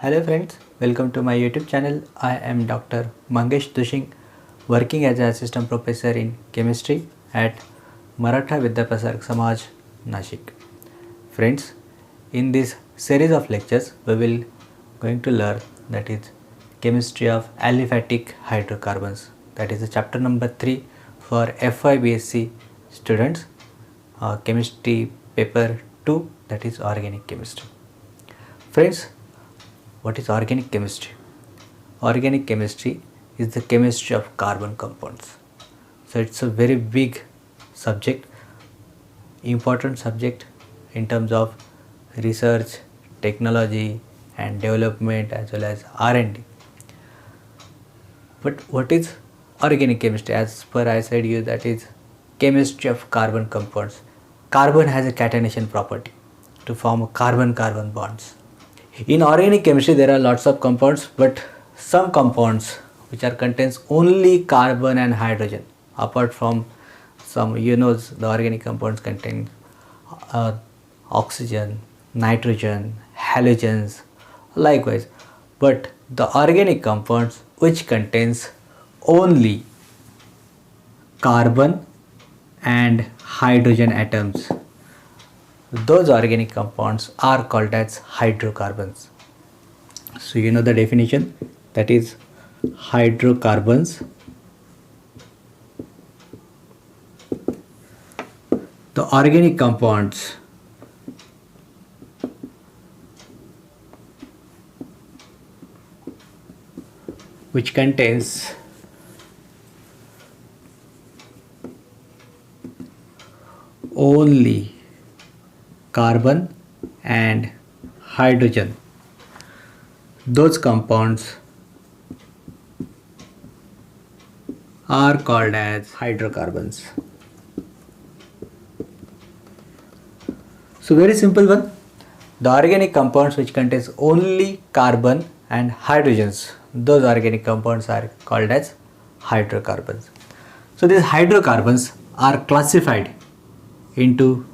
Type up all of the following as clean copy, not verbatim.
Hello friends, welcome to my YouTube channel. I am Dr. Mangesh Dushing, working as an assistant professor in chemistry at Maratha Vidyaprasark Samaj, Nashik. Friends, in this series of lectures, we will going to learn that is chemistry of aliphatic hydrocarbons. That is the chapter number 3 for FY students, chemistry paper 2, that is organic chemistry. Friends, what is organic chemistry? Organic chemistry is the chemistry of carbon compounds. So it's a very big subject, important subject in terms of research, technology and development as well as R&D. But what is organic chemistry? As per I said you, that is chemistry of carbon compounds. Carbon has a catenation property to form a carbon-carbon bonds. In organic chemistry there are lots of compounds, but some compounds which are contains only carbon and hydrogen. Apart from some, the organic compounds contain oxygen, nitrogen, halogens, likewise. But the organic compounds which contains only carbon and hydrogen atoms, those organic compounds are called as hydrocarbons. So you know the definition, that is hydrocarbons. The organic compounds which contains only carbon and hydrogen, those compounds are called as hydrocarbons. So very simple one, the organic compounds which contains only carbon and hydrogens, those organic compounds are called as hydrocarbons. So these hydrocarbons are classified into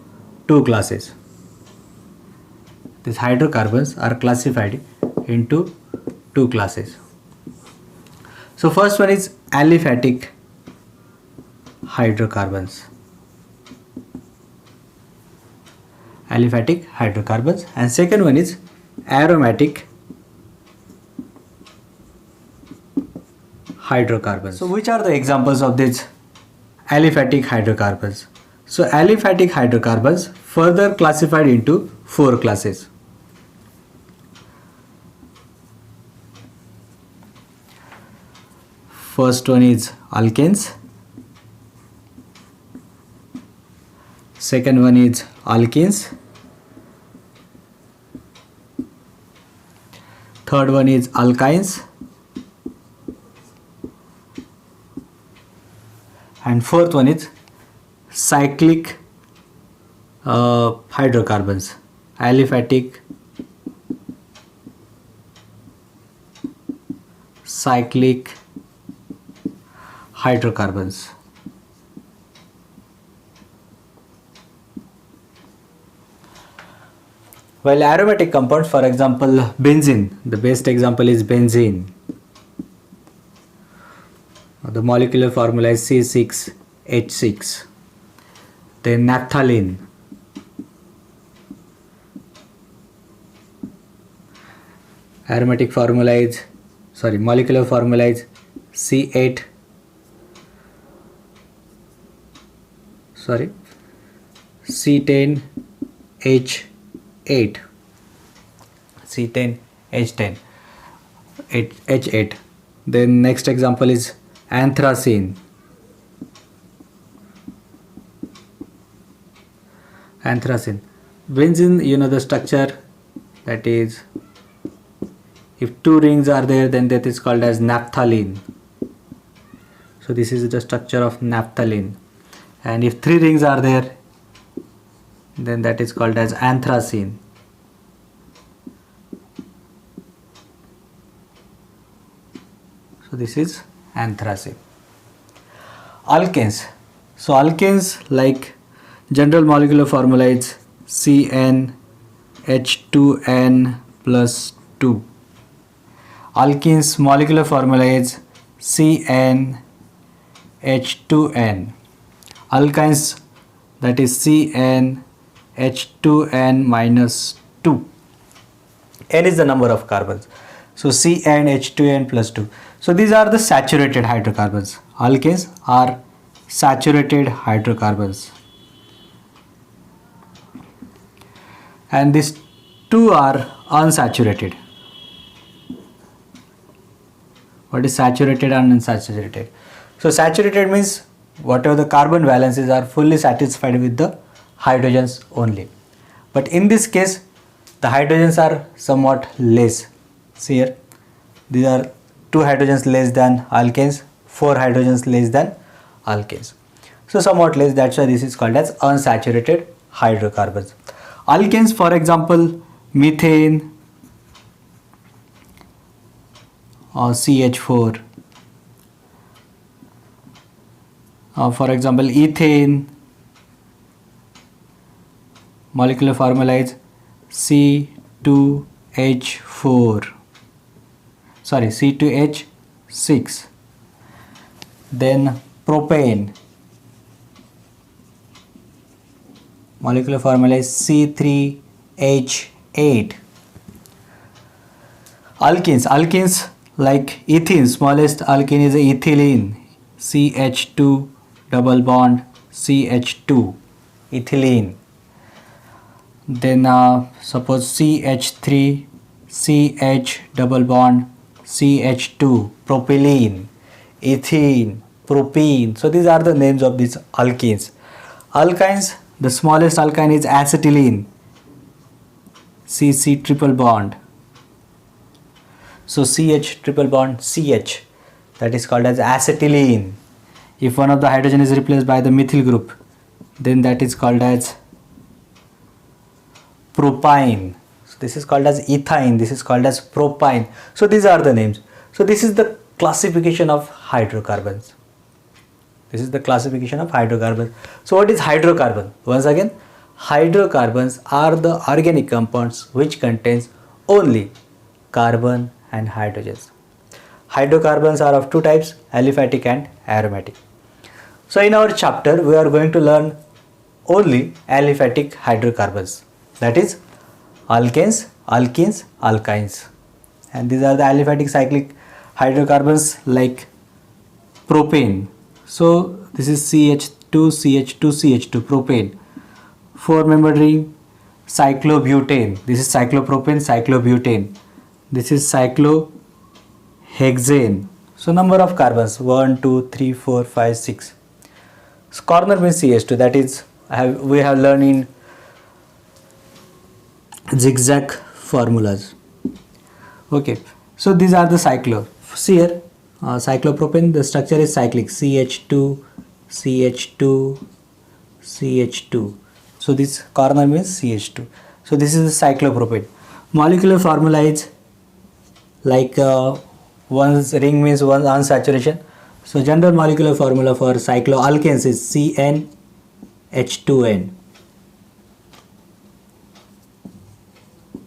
two classes. These hydrocarbons are classified into two classes. So first one is aliphatic hydrocarbons. Aliphatic hydrocarbons, and second one is aromatic hydrocarbons. So which are the examples of these aliphatic hydrocarbons? So aliphatic hydrocarbons further classified into four classes. First one is alkanes, second one is alkenes, third one is alkynes, and fourth one is cyclic hydrocarbons, aliphatic cyclic hydrocarbons. While aromatic compounds, for example benzene, the best example is benzene. The molecular formula is C6H6. Then naphthalene, molecular formula is C10H8. H8. Then next example is anthracene. Benzene, you know the structure, that is if two rings are there, then that is called as naphthalene. So this is the structure of naphthalene, and if three rings are there, then that is called as anthracene. So this is anthracene. Alkanes. So alkanes, like general molecular formula is CnH2n plus 2. Alkenes molecular formula is CnH2n. Alkynes, that is CnH2n minus 2. N is the number of carbons. So CnH2n plus 2. So these are the saturated hydrocarbons. Alkenes are saturated hydrocarbons. And these two are unsaturated. What is saturated and unsaturated? So saturated means whatever the carbon valences are fully satisfied with the hydrogens only. But in this case, the hydrogens are somewhat less. See here, these are 2 hydrogens less than alkanes, 4 hydrogens less than alkanes. So somewhat less, that's why this is called as unsaturated hydrocarbons. Alkanes, for example, methane or CH4, for example ethane, molecular formula is C2H4, sorry C2H6. Then propane, molecular formula is C3H8. Alkenes like ethene, smallest alkene is ethylene, CH2 double bond CH2, ethylene. Then suppose CH3 CH double bond CH2, propylene, ethene, propene. So these are the names of these alkenes. Alkynes, the smallest alkyne is acetylene, CC triple bond. So CH triple bond CH, that is called as acetylene. If one of the hydrogen is replaced by the methyl group, then that is called as propyne. So this is called as ethyne, this is called as propyne. So these are the names. So this is the classification of hydrocarbons. This is the classification of hydrocarbons. So what is hydrocarbon? Once again, hydrocarbons are the organic compounds which contains only carbon and hydrogens. Hydrocarbons are of 2 types, aliphatic and aromatic. So in our chapter we are going to learn only aliphatic hydrocarbons, that is alkanes, alkenes, alkynes. And these are the aliphatic cyclic hydrocarbons like propane. So this is CH2, CH2, CH2, propane. 4-membered ring, cyclobutane. This is cyclopropane, cyclobutane. This is cyclohexane. So number of carbons 1, 2, 3, 4, 5, 6. So corner means CH2, that is we have learned in zigzag formulas. Okay, so these are the cyclo. See here, cyclopropane, the structure is cyclic, CH2, CH2, CH2. So this corner means CH2. So this is the cyclopropane. Molecular formula is like one ring means one unsaturation. So general molecular formula for cycloalkanes is CnH2n.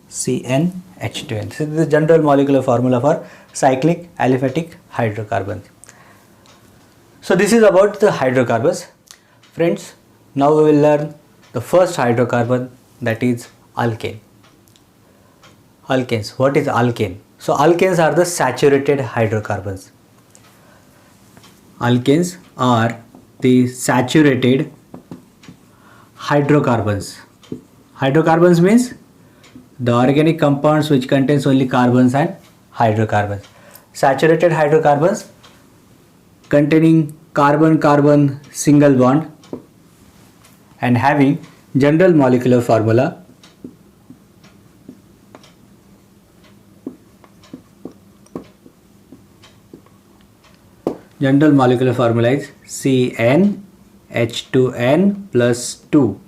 CnH2n. This is the general molecular formula for cyclic aliphatic hydrocarbons. So this is about the hydrocarbons. Friends, now we will learn the first hydrocarbon, that is alkane. Alkanes. What is alkane? So alkanes are the saturated hydrocarbons. Alkanes are the saturated hydrocarbons. Hydrocarbons means the organic compounds which contains only carbons and hydrocarbons. Saturated hydrocarbons containing carbon-carbon single bond and having general molecular formula is CnH2n plus 2.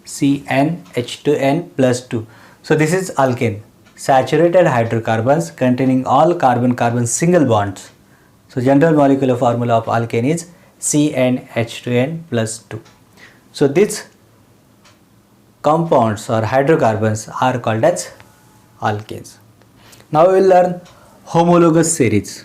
CnH2n plus 2. So this is alkane, saturated hydrocarbons containing all carbon-carbon single bonds. So general molecular formula of alkane is CnH2n plus 2. So these compounds or hydrocarbons are called as alkanes. Now we will learn homologous series.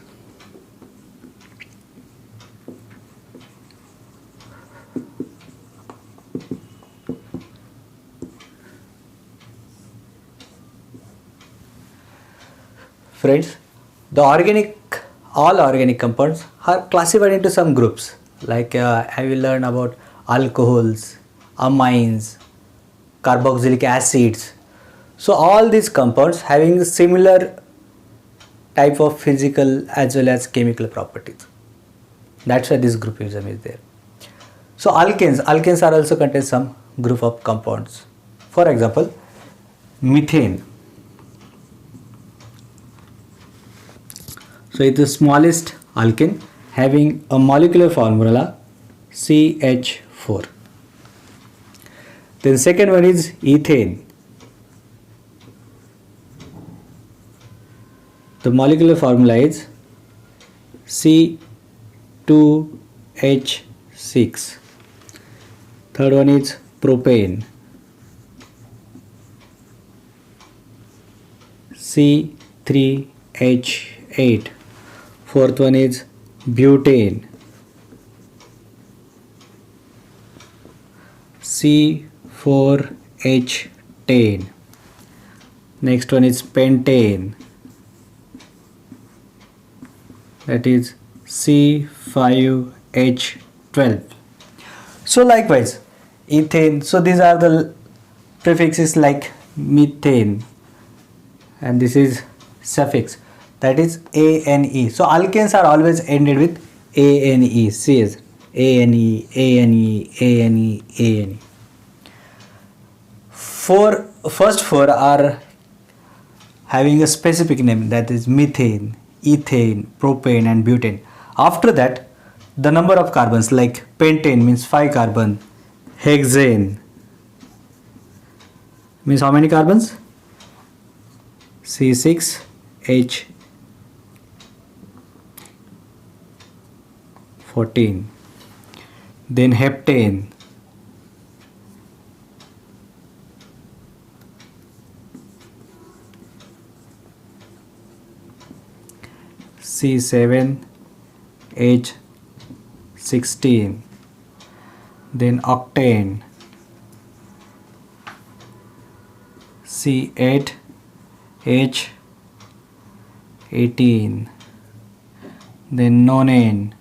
Friends, all organic compounds are classified into some groups. Like I will learn about alcohols, amines, carboxylic acids. So all these compounds having similar type of physical as well as chemical properties. That's why this groupism is there. So alkanes are also contain some group of compounds. For example, methane. So it's the smallest alkane having a molecular formula CH4. Then second one is ethane. The molecular formula is C2H6. Third one is propane. C3H8. Fourth one is butane. C4H10. Next one is pentane. That is C5H12. So likewise, ethane. So these are the prefixes like methane, and this is suffix, that is ane. So alkanes are always ended with ane. Cs ane, ane, ane, ane. First four are having a specific name, that is methane, ethane, propane and butane. After that, the number of carbons like pentane means 5 carbon, hexane means how many carbons? C6H14. Then heptane, C7H16. Then octane, C8H18. Then nonane,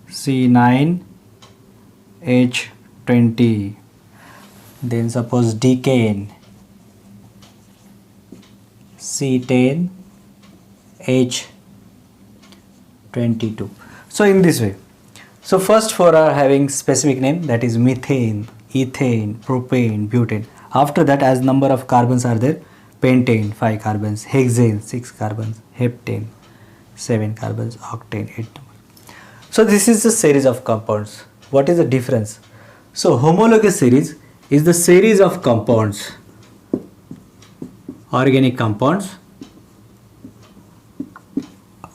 C9H20. Then suppose decane, C10H22. So in this way. So first four are having specific name, that is methane, ethane, propane, butane. After that, as number of carbons are there, pentane 5 carbons, hexane 6 carbons, heptane 7 carbons, octane 8 numbers. So this is the series of compounds. What is the difference? So homologous series is the series of compounds, organic compounds,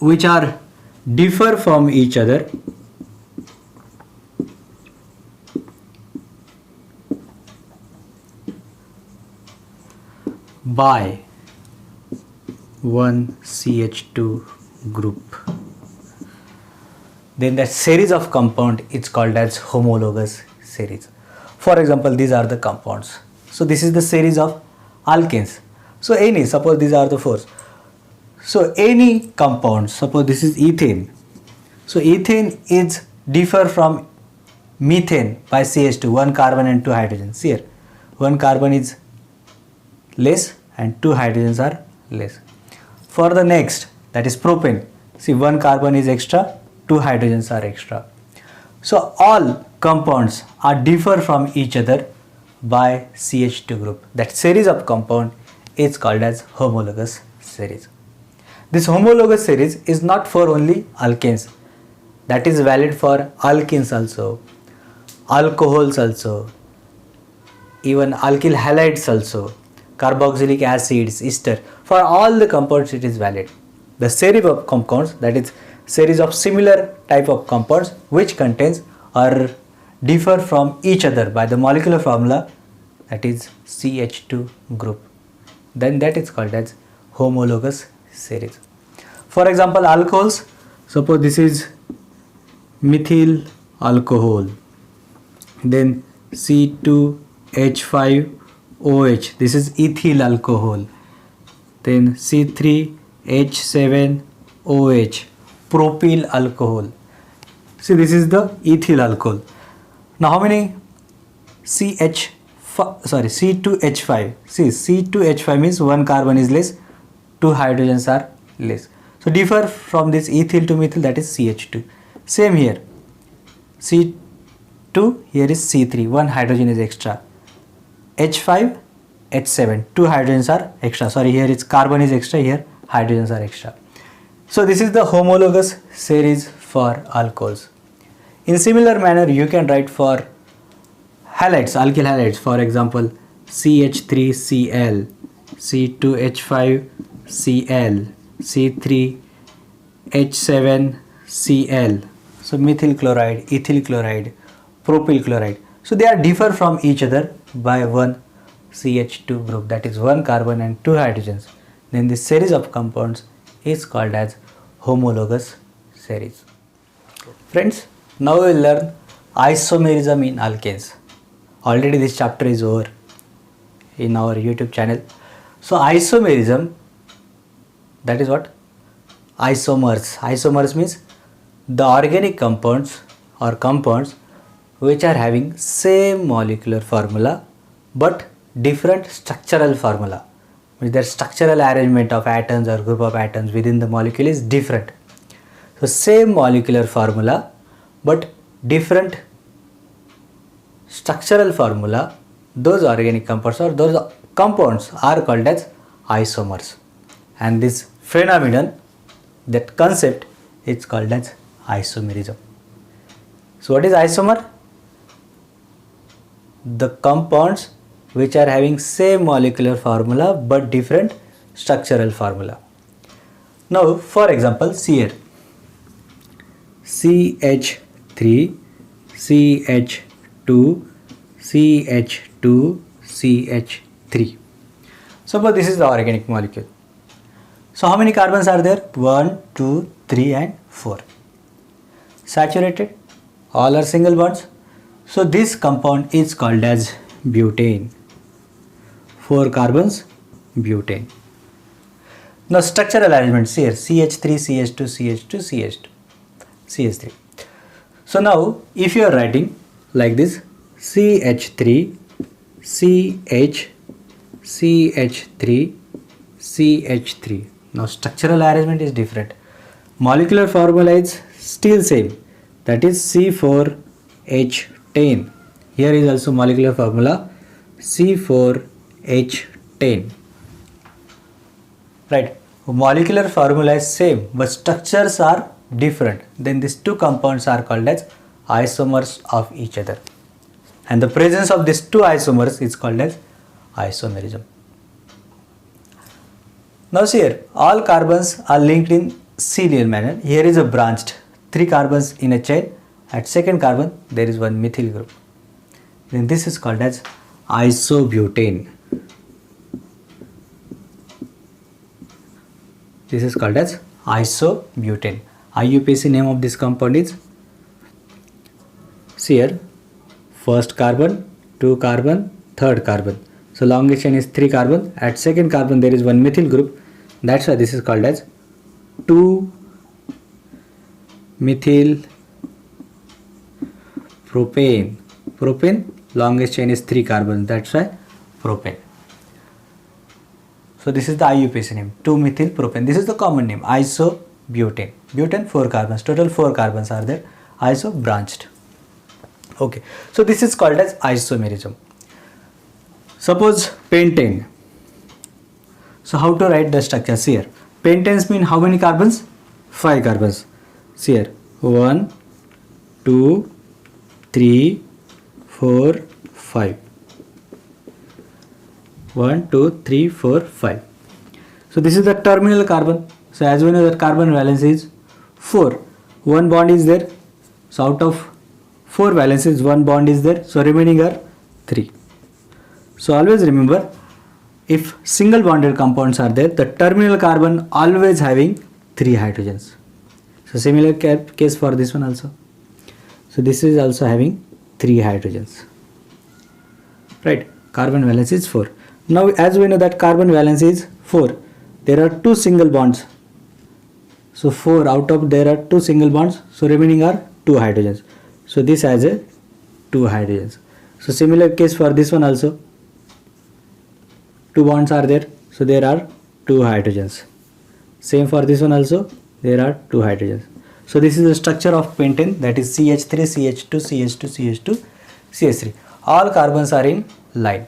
which are differ from each other by one CH2 group. Then that series of compound is called as homologous series. For example, these are the compounds. So this is the series of alkanes. So any, suppose these are the four. So any compound, suppose this is ethane. So ethane is differ from methane by CH2, 1 carbon and 2 hydrogens. Here 1 carbon is less and 2 hydrogens are less. For the next, that is propane, see 1 carbon is extra, 2 hydrogens are extra. So all compounds are differ from each other by CH2 group. That series of compound is called as homologous series. This homologous series is not for only alkanes, that is valid for alkenes also, alcohols also, even alkyl halides also, carboxylic acids, ester. For all the compounds it is valid. The series of compounds, that is series of similar type of compounds which contains or differ from each other by the molecular formula that is CH2 group. Then that is called as homologous series. For example, alcohols, suppose this is methyl alcohol, then C2H5OH, this is ethyl alcohol, then C3H7OH, propyl alcohol. See, this is the ethyl alcohol. Now how many C2H5? See, C2H5 means one carbon is less, two hydrogens are less. So differ from this ethyl to methyl, that is CH2. Same here, C2, here is C3, one hydrogen is extra. H5, H7, two hydrogens are extra. Sorry, here it's carbon is extra, here hydrogens are extra. So this is the homologous series for alcohols. In similar manner, you can write for halides, alkyl halides. For example, CH3Cl, C2H5Cl, C3H7Cl. So methyl chloride, ethyl chloride, propyl chloride. So they are differ from each other by one CH2 group, that is one carbon and two hydrogens. Then this series of compounds is called as homologous series. Friends, now we will learn isomerism in alkanes. Already this chapter is over in our YouTube channel. So isomerism, that is what? Isomers. Isomers means the organic compounds or compounds which are having same molecular formula but different structural formula. Means their structural arrangement of atoms or group of atoms within the molecule is different. So same molecular formula but different structural formula, those organic compounds or those compounds are called as isomers. And this phenomenon, that concept, is called as isomerism. So what is isomer? The compounds which are having same molecular formula but different structural formula. Now for example, see here, CH3, CH2, CH2, CH3. Suppose this is the organic molecule. So how many carbons are there? 1, 2, 3 and 4. Saturated, all are single bonds. So this compound is called as butane. 4 carbons, butane. Now structural arrangements here, CH3, CH2, CH2, CH2, CH3. So now if you are writing like this, CH3, CH, CH3, CH3. Now structural arrangement is different. Molecular formula is still same, that is C4H10. Here is also molecular formula C4H10. Right, molecular formula is same but structures are different. Then these two compounds are called as isomers of each other. And the presence of these two isomers is called as isomerism. Now see here, all carbons are linked in serial manner. Here is a branched 3 carbons in a chain. At second carbon there is one methyl group. Then this is called as isobutane. This is called as isobutane. IUPAC name of this compound is, see here, first carbon, 2 carbon, third carbon. So longest chain is 3 carbon. At second carbon there is one methyl group. That's why this is called as 2-methyl propane. Propane, longest chain is 3 carbon. That's why propane. So this is the IUPAC name, 2-methyl propane. This is the common name, isobutane. Butane 4 carbons, total 4 carbons are there, iso branched. Okay, so this is called as isomerism. Suppose pentane. So how to write the structures here? Pentanes mean how many carbons? 5 carbons. See here, 1, 2, 3, 4, 5. 1, 2, 3, 4, 5. So this is the terminal carbon. So as we know that carbon valence is 4. One bond is there. So out of 4 valences, one bond is there. So remaining are 3. So always remember, if single bonded compounds are there, the terminal carbon always having 3 hydrogens. So similar case for this one also. So this is also having 3 hydrogens. Right, carbon valence is 4. Now as we know that carbon valence is 4, there are 2 single bonds. So 4 out of there are 2 single bonds, so remaining are 2 hydrogens. So this has a 2 hydrogens. So similar case for this one also. 2 bonds are there, so there are 2 hydrogens. Same for this one also, there are 2 hydrogens. So this is the structure of pentane, that is CH3, CH2, CH2, CH2, CH3. All carbons are in line.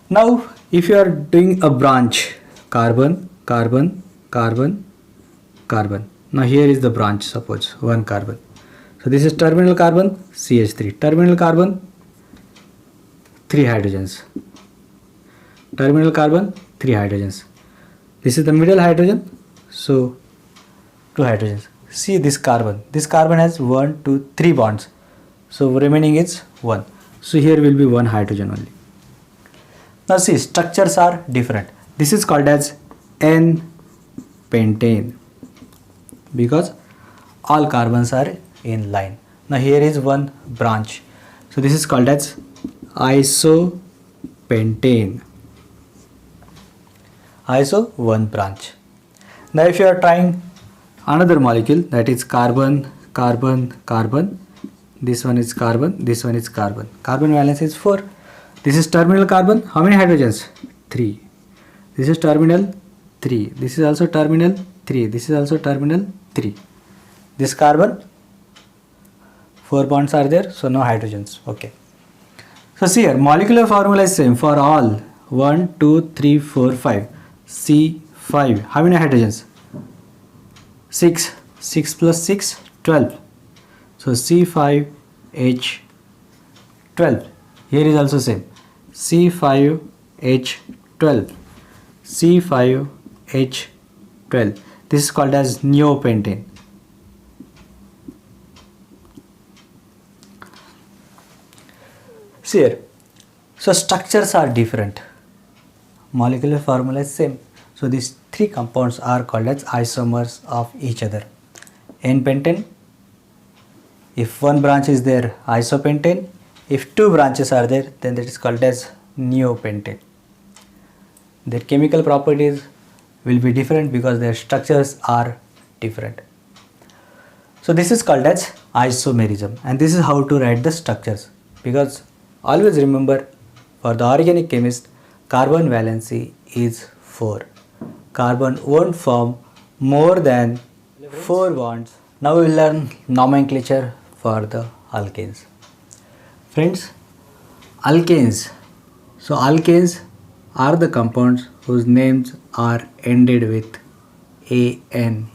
Now if you are doing a branch, carbon, carbon, carbon, carbon. Now here is the branch, suppose 1 carbon. So this is terminal carbon, CH3. Terminal carbon, 3 hydrogens. Terminal carbon, 3 hydrogens. This is the middle hydrogen, so 2 hydrogens. See this carbon has 1, 2, 3 bonds, so remaining is 1. So here will be 1 hydrogen only. Now see, structures are different. This is called as N-pentane because all carbons are in line. Now here is one branch, so this is called as isopentane. Iso, one branch. Now if you are trying another molecule, that is carbon, carbon, carbon, this one is carbon, this one is carbon. Carbon valence is 4. This is terminal carbon. How many hydrogens? 3. This is terminal 3. This is also terminal 3. This is also terminal 3. This carbon, 4 bonds are there, so no hydrogens. Okay. So see here, molecular formula is same for all. 1, 2, 3, 4, 5. C5. How many hydrogens? 6. 6 plus 6, 12. So C5H12. Here is also same. C5H12. C5H12. This is called as neopentane. See here. So structures are different. Molecular formula is same. So these 3 compounds are called as isomers of each other. N-pentane. If one branch is there, isopentane. If 2 branches are there, then that is called as neopentane. Their chemical properties will be different because their structures are different. So this is called as isomerism, and this is how to write the structures, because always remember, for the organic chemist, carbon valency is 4. Carbon won't form more than 4 bonds. Now we will learn nomenclature for the alkanes. Friends, alkanes. So alkanes are the compounds whose names are ended with ANE.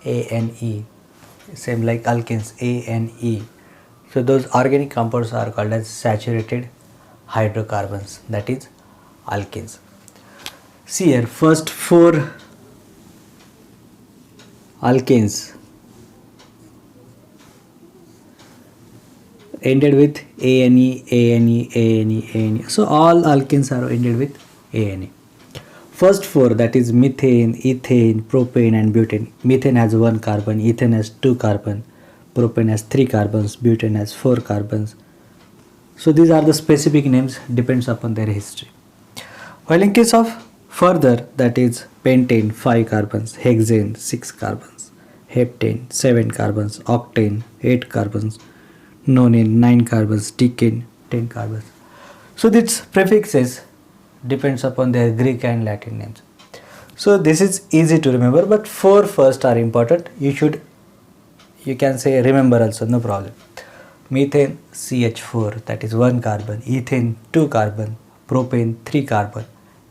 ANE. Same like alkenes, ANE. So those organic compounds are called as saturated hydrocarbons, that is alkanes. See here, first 4 alkanes ended with ANE, ANE, ANE, ANE. So all alkanes are ended with ANE. First 4, that is methane, ethane, propane and butane. Methane has 1 carbon, ethane has 2 carbon, propane has 3 carbons, butane has 4 carbons. So these are the specific names, depends upon their history. While in case of further, that is pentane 5 carbons, hexane 6 carbons, heptane 7 carbons, octane 8 carbons, nonane 9 carbons, decane 10 carbons. So these prefixes depends upon their Greek and Latin names. So this is easy to remember, but 4 first are important. You can say remember also, no problem. Methane CH4, that is 1 carbon, ethane 2 carbon, propane 3 carbon,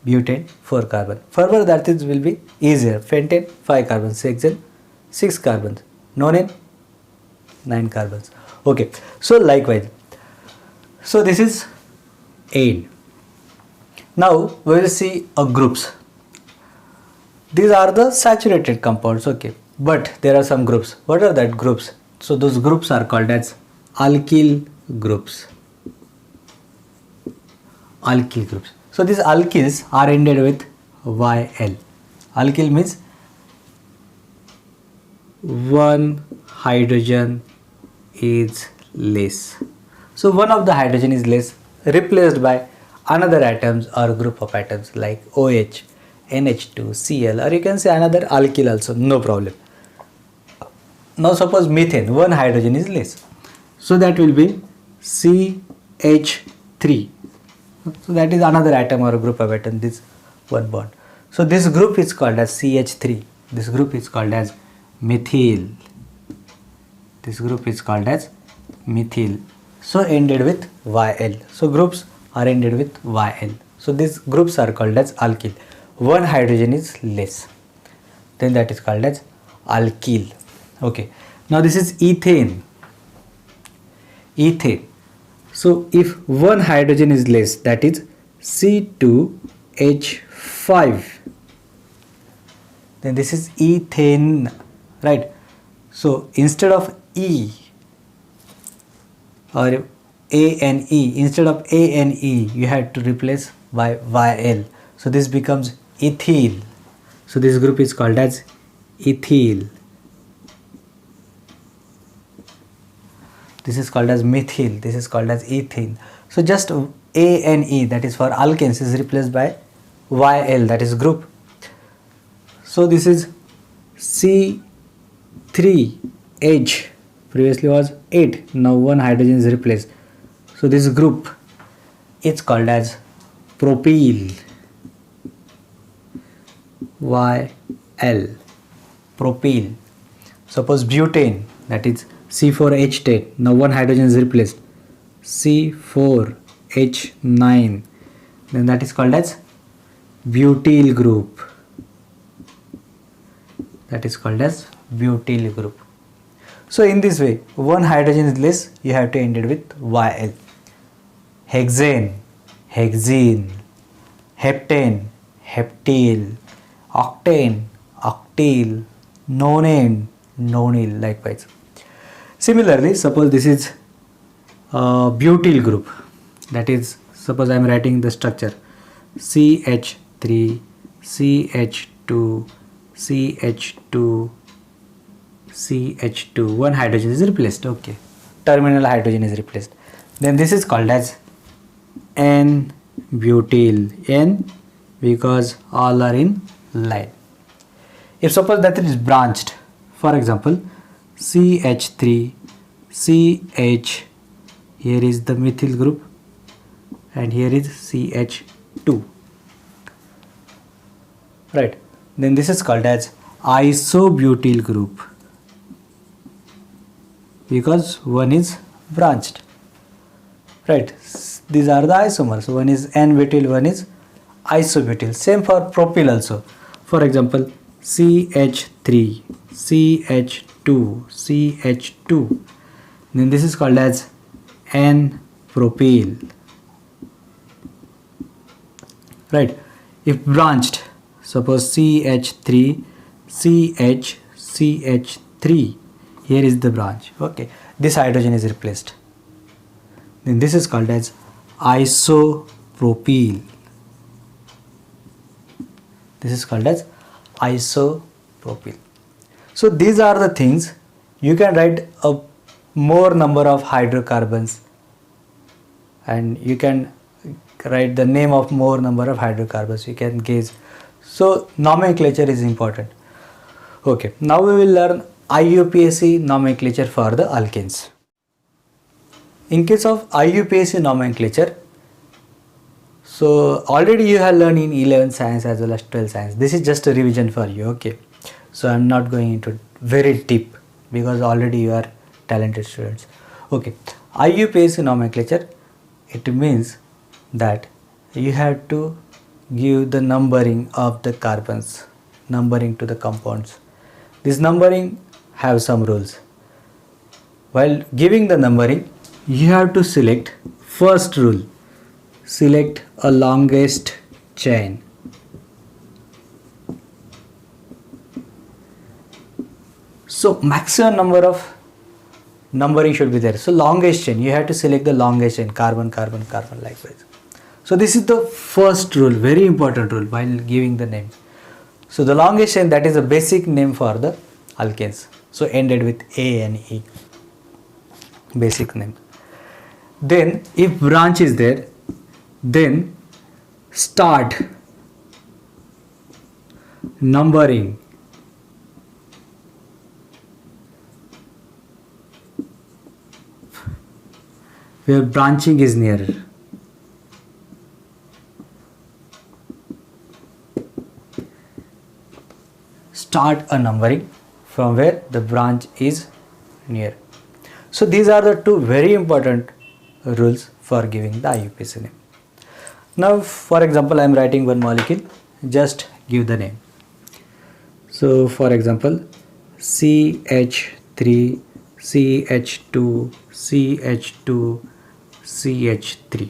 butane 4 carbon. Further that is will be easier. Pentane 5 carbons, hexane 6 carbons, nonane 9 carbons. Okay, so likewise. So this is ane. Now we will see groups. These are the saturated compounds, okay, but there are some groups. What are that groups? So those groups are called as alkyl groups. alkyl groups. So these alkyls are ended with YL. Alkyl means one hydrogen is less. So one of the hydrogen is less, replaced by another atoms or group of atoms like OH, NH2, Cl, or you can say another alkyl also, no problem. Now suppose methane, one hydrogen is less. So that will be CH3. So that is another atom or group of atoms, this one bond. So this group is called as CH3. This group is called as methyl. This group is called as methyl. So ended with YL. So groups are ended with YL. So these groups are called as alkyl. One hydrogen is less. Then that is called as alkyl. Okay. Now this is ethane. Ethane. So if one hydrogen is less, that is C2H5. Then this is ethane, right? So instead of E or ANE, instead of ANE, you had to replace by YL. So this becomes ethyl. So this group is called as ethyl. This is called as methyl. This is called as ethene. So just ANE, that is for alkanes, is replaced by YL, that is group. So this is C3H. Previously was 8. Now one hydrogen is replaced. So this group is called as propyl. YL. Propyl. Suppose butane, that is C4H10. Now one hydrogen is replaced. C4H9. Then that is called as butyl group. That is called as butyl group. So in this way, one hydrogen is less, you have to end it with YL. Hexane, hexene. Heptane, heptyl. Octane, octyl. Nonane, nonyl, likewise. Similarly, suppose this is butyl group. That is, suppose I am writing the structure CH3, CH2, CH2, CH2. One hydrogen is replaced. Okay, terminal hydrogen is replaced. Then this is called as N-butyl. N because all are in line. If suppose that is branched, for example, CH3, CH, here is the methyl group and here is CH2, right? Then this is called as isobutyl group because one is branched, right? These are the isomers. One is N-butyl, one is isobutyl. Same for propyl also. For example, CH3, CH2, CH2. Then this is called as N-propyl, right? If branched, suppose CH3, CH, CH3. Here is the branch. Okay, this hydrogen is replaced. Then this is called as isopropyl. This is called as isopropyl. So these are the things. You can write a more number of hydrocarbons and you can write the name of more number of hydrocarbons. You can gauge. So nomenclature is important. Okay, now we will learn IUPAC nomenclature for the alkanes. In case of IUPAC nomenclature, so already you have learned in 11th science as well as 12th science. This is just a revision for you. Okay, so I am not going into very deep because already you are talented students. Okay, IUPAC nomenclature, it means that you have to give the numbering of the carbons, numbering to the compounds. This numbering have some rules. While giving the numbering, you have to select first rule. Select a longest chain. So maximum number of numbering should be there. So longest chain, you have to select the longest chain, carbon, carbon, carbon, likewise. So this is the first rule, very important rule while giving the name. So the longest chain, that is a basic name for the alkanes. So ended with A and E, basic name. Then if branch is there, then start numbering where branching is nearer. Start a numbering from where the branch is near. So these are the two very important rules for giving the IUPAC name. Now for example, I am writing one molecule, just give the name. So for example, CH3, CH2, CH2, CH3.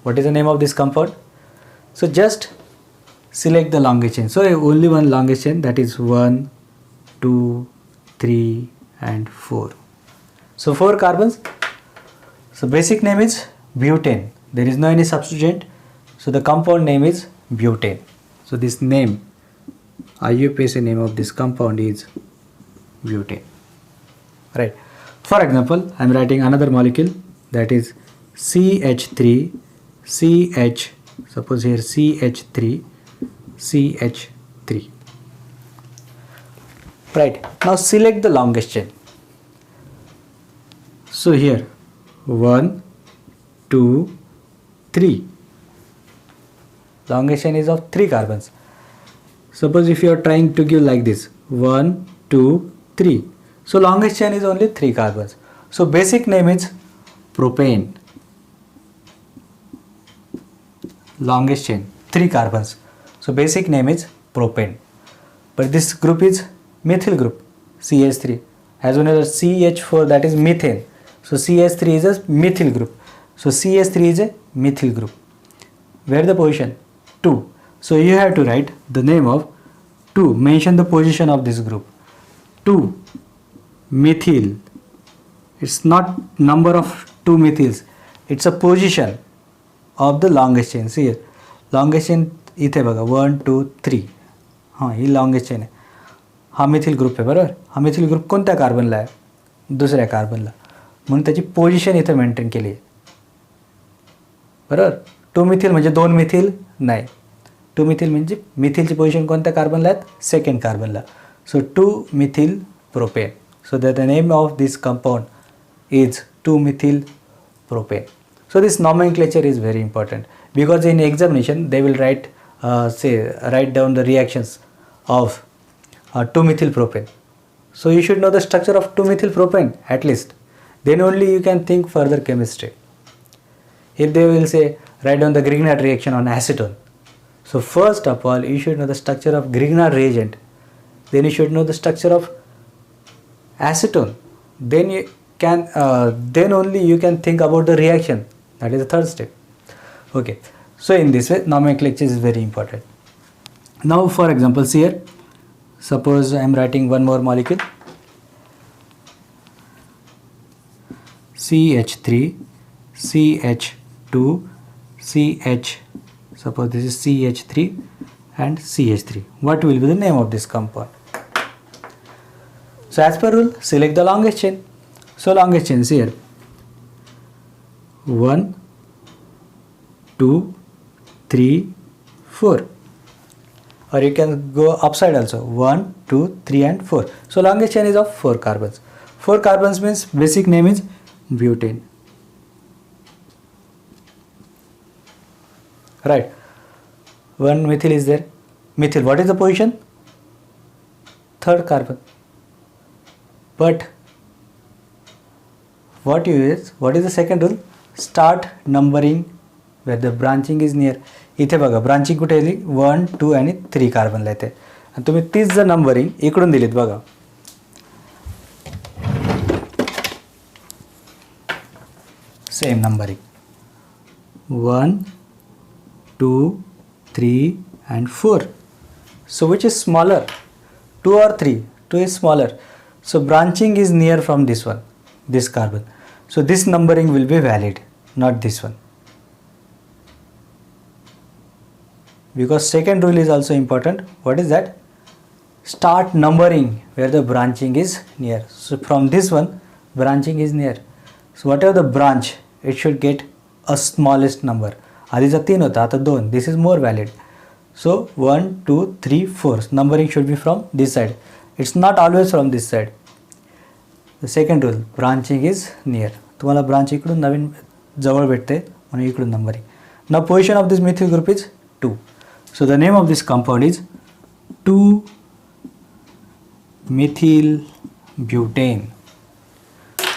What is the name of this compound? So just select the longest chain. So only one longest chain, that is 1, 2, 3 and 4. So 4 carbons. So basic name is butane. There is no any substituent. So the compound name is butane. So this name, IUPAC name of this compound is butane. Right. For example, I am writing another molecule, that is CH3, CH, suppose here CH3, CH3. Right. Now select the longest chain. So here 1, 2, 3. Longest chain is of 3 carbons. Suppose if you are trying to give like this 1, 2, 3. So longest chain is only 3 carbons. So basic name is propane. Longest chain 3 carbons. So basic name is propane. But this group is methyl group, CH3. As well as CH4, that is methane. So CH3 is a methyl group. So CH3 is a methyl group. Where the position? 2. So you have to write the name of 2. Mention the position of this group. 2 methyl. It's not number of 2 methyls. It's a position of the longest chain. See here. Longest chain इथे बघा 1, 2, 3. हां ही longest chain आहे. हा methyl group आहे बरोबर. हा methyl group कोणत्या कार्बनला आहे? दुसऱ्या कार्बनला. म्हणून त्याची पोझिशन इथे मेंटेन केली आहे बरोबर. 2 मिथिल म्हणजे 2 मिथिल नाही. 2 मिथिल म्हणजे मिथिलची पोझिशन कोणत्या कार्बनला आहे? सेकंड कार्बनला. So 2 methyl propane. So that the name of this compound is 2-methyl propane. So this nomenclature is very important because in examination they will write down the reactions of 2-methyl propane. So you should know the structure of 2-methyl propane at least. Then only you can think further chemistry. If they will say write down the Grignard reaction on acetone. So first of all you should know the structure of Grignard reagent. Then you should know the structure of acetone. Then you can then only you can think about the reaction. That is the third step. Okay. So in this way nomenclature is very important. Now for examples here, suppose I am writing one more molecule, CH3, CH2, CH, suppose this is CH3 and CH3. What will be the name of this compound? So as per rule, select the longest chain. So longest chain is here 1, 2, 3, 4. Or you can go upside also 1, 2, 3 and 4. So longest chain is of 4 carbons. 4 carbons means basic name is butane. Right. One methyl is there. Methyl, what is the position? Third carbon. But what is the second rule? Start numbering where the branching is near. इथे बघा branching कुठे आली 1, 2 आणि 3 कार्बनला येते आणि तुम्ही तीच जर नंबरिंग इकडून दिलीत बघा same numbering 1, 2, 3 and 4. So which is smaller, 2 or 3? 2 is smaller. So branching is near from this one, this carbon. So this numbering will be valid, not this one. because second rule is also important. What is that? Start numbering where the branching is near. So from this one, branching is near. So whatever the branch, it should get a smallest number. आधीचा 3 होता, आता 2. This is more valid. So 1, 2, 3, 4. Numbering should be from this side. It's not always from this side. The second rule, branching is near. तुम्हाला branch इकडून नवीन जवळ भेटते म्हणून इकडून numbering. Now position of this methyl group is 2. So the name of this compound is 2-methyl butane.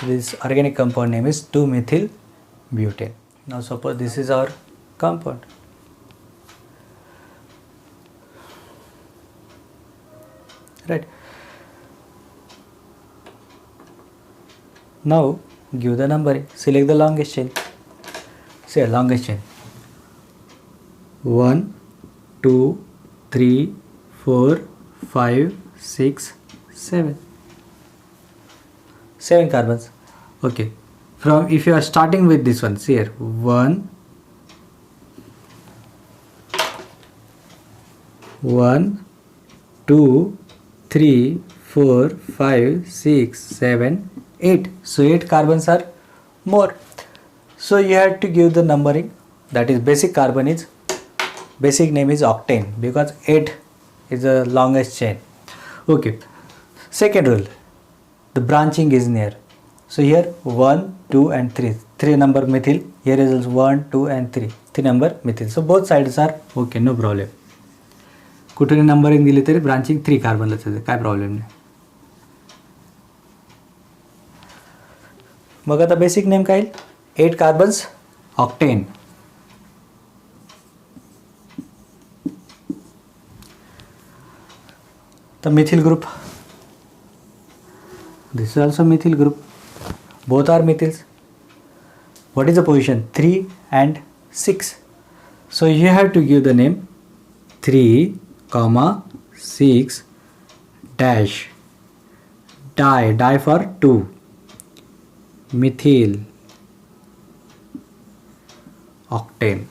This organic compound name is 2-methyl butane. Now suppose this is our compound. Right. Now give the numbering. Select the longest chain. Say longest chain. 1, 2, 3, 4, 5, 6, 7. 7 carbons. Okay. From if you are starting with this one, see here 1, 2, 3, 4, 5, 6, 7, 8. So 8 carbons are more. So you have to give the numbering. That is basic carbon is basic name is octane because 8 is the longest chain. Okay. Second rule, the branching is near. So here 1, 2 and 3. 3 number methyl. Here is also 1, 2 and 3. 3 number methyl. So both sides are okay, no problem. कुठे numbering दिली तरी branching 3 कार्बनला जाते, काय problem नाही. मग आता basic name काय येईल? 8 carbons octane. The methyl group. This is also methyl group. Both are methyls. What is the position? 3 and 6. So you have to give the name 3, 6 dash. Die for 2. Methyl octane.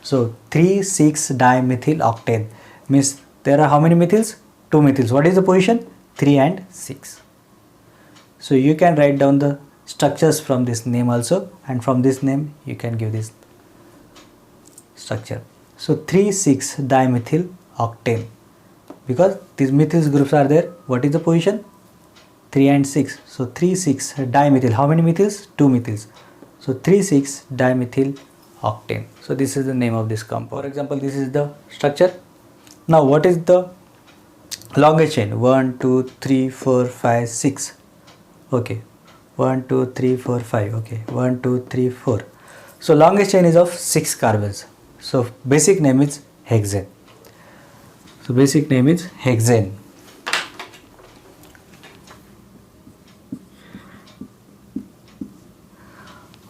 So 3,6 dimethyl octane means there are how many methyls? 2 methyls. What is the position? 3 and 6. So you can write down the structures from this name also, and from this name you can give this structure. So 3,6 dimethyl octane, because these methyl groups are there. What is the position? 3 and 6. So 3,6 dimethyl. How many methyls? 2 methyls. So 3,6 dimethyl octane. So this is the name of this compound. For example, this is the structure. Now what is the longest chain? 1, 2, 3, 4, 5, 6. Okay. 1, 2, 3, 4, 5. Okay. 1, 2, 3, 4. So longest chain is of 6 carbons. So basic name is hexane. So basic name is hexane.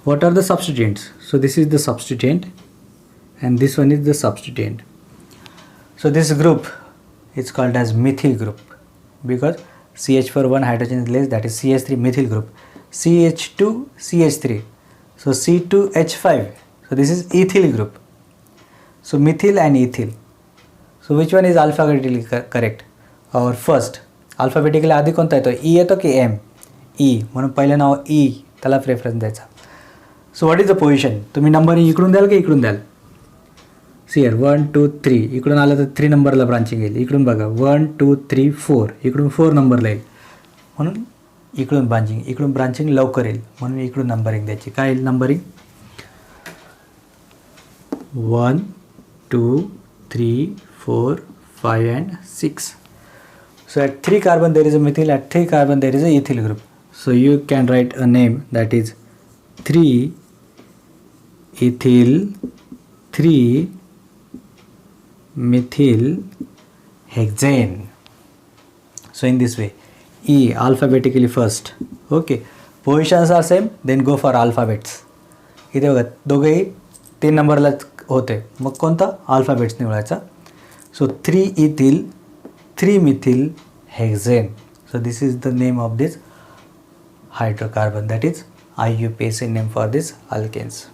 What are the substituents? So this is the substituent and this one is the substituent. So this group is called as methyl group because CH for one hydrogen is less, that is CH3 methyl group. CH2 CH3. So C2H5. So this is ethyl group. So methyl and ethyl. So which one is alphabetically correct? Or first alphabetically आधी कोणता येतो? E येतो की M? E. म्हणून पहिलं नाव E त्याला preference द्यायचा. So what is the position? तुम्ही नंबर इकडून द्याल की इकडून द्याल? See here 1, 2, 3. इकडून आलं तर 3 नंबरला ब्रांचिंग येईल. इकडून बघा 1, 2, 3, 4. इकडून 4 नंबरला येईल. म्हणून इकडून ब्रांचिंग लवकर येईल. म्हणून इकडून नंबरिंग द्यायची. काय येईल numbering? 1, 2, 3, 4, 5 and 6. So at 3 carbon there is a methyl, at 3 carbon there is a ethyl group. So you can write a name that is 3 ethyl 3 methyl hexane. So in this way, E alphabetically first. Okay, positions are same, then go for alphabets. इथे बघा दोघेही 3 नंबरला होते, मग कोणता alphabets निवडायचा. So 3 ethyl 3 methyl hexane. So this is the name of this hydrocarbon, that is IUPAC name for these alkanes.